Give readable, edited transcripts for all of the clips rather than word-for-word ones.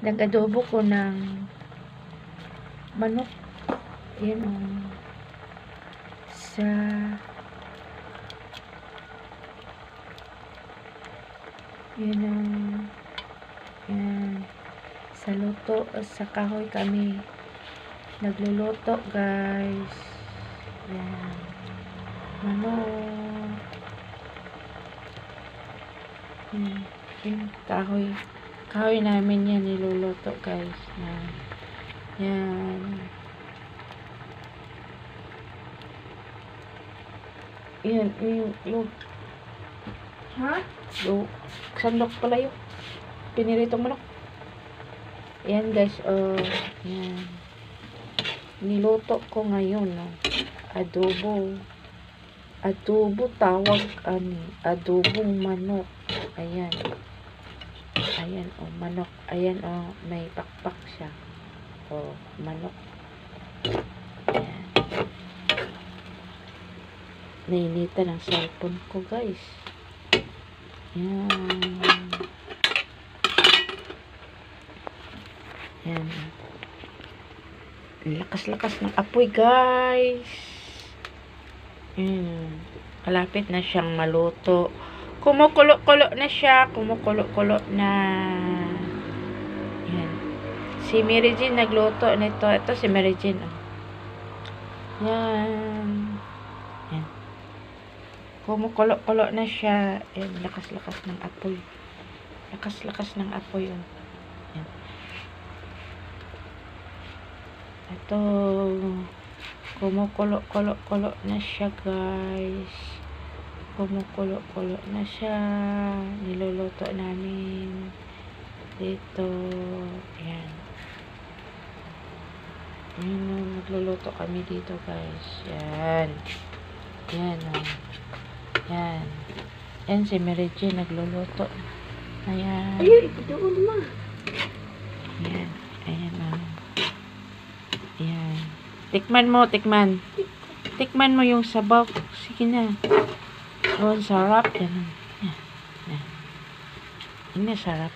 Nag-adobo ko ng manok. Yan o. Sa yan sa luto, sa kahoy kami nagluluto, guys. Yan, manok. Yan kahoy namin yan niluluto, guys. Yan yung sandok pala yung piniritong manok. Yan, guys. Yan niluto ko ngayon. Adobo tawag adobong manok. Ayan, manok. Ayan, may pakpak siya. Manok. Ayan. Nainita ng cellphone ko, guys. Yan. Yan. Lakas-lakas ng apoy, guys. Kalapit na siyang maluto. Kumukulo-kulo na siya. Kumukulo-kulo na. Yan. Si Mary Jean nagluto nito. Ito si Mary Jean. Yan. Yan. Kumukulo-kulo na siya. Yan. Lakas-lakas ng apoy. Lakas-lakas ng apoy. Yan. Ito. Kumukulo-kulo na siya, guys. Kumukulo-kulo na siya. Niluluto namin dito. Yan. Nagluluto kami dito, guys. Yan. Yan. Yan. Yan si Mary Jean nagluluto. Ayan. Ayun, doon ma. Yan. Ayan. Yan. Tikman mo. Tikman mo yung sabaw. Sige na. Ang sarap. Yan. Ini sarap.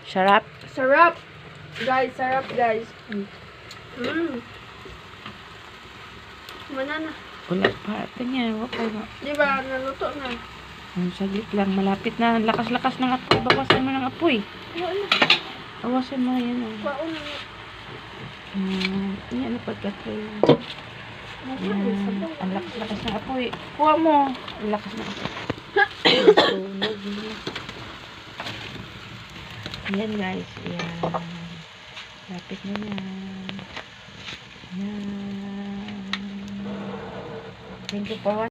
Sarap. Sarap. Guys, sarap, guys. Manana. Wala pa. Ito niya. Diba, naluto na. Saglit lang. Malapit na. Lakas-lakas ng apoy. Bawasan mo ng apoy. Bawasan mo. Yan. Baon na. Yan na pagkatoy. Ang lakas-lakas ng apoy. Kuha mo. Ang lakas ng apoy. Yan, guys. Yan. Lapit na yan. Yan. Thank you for watching.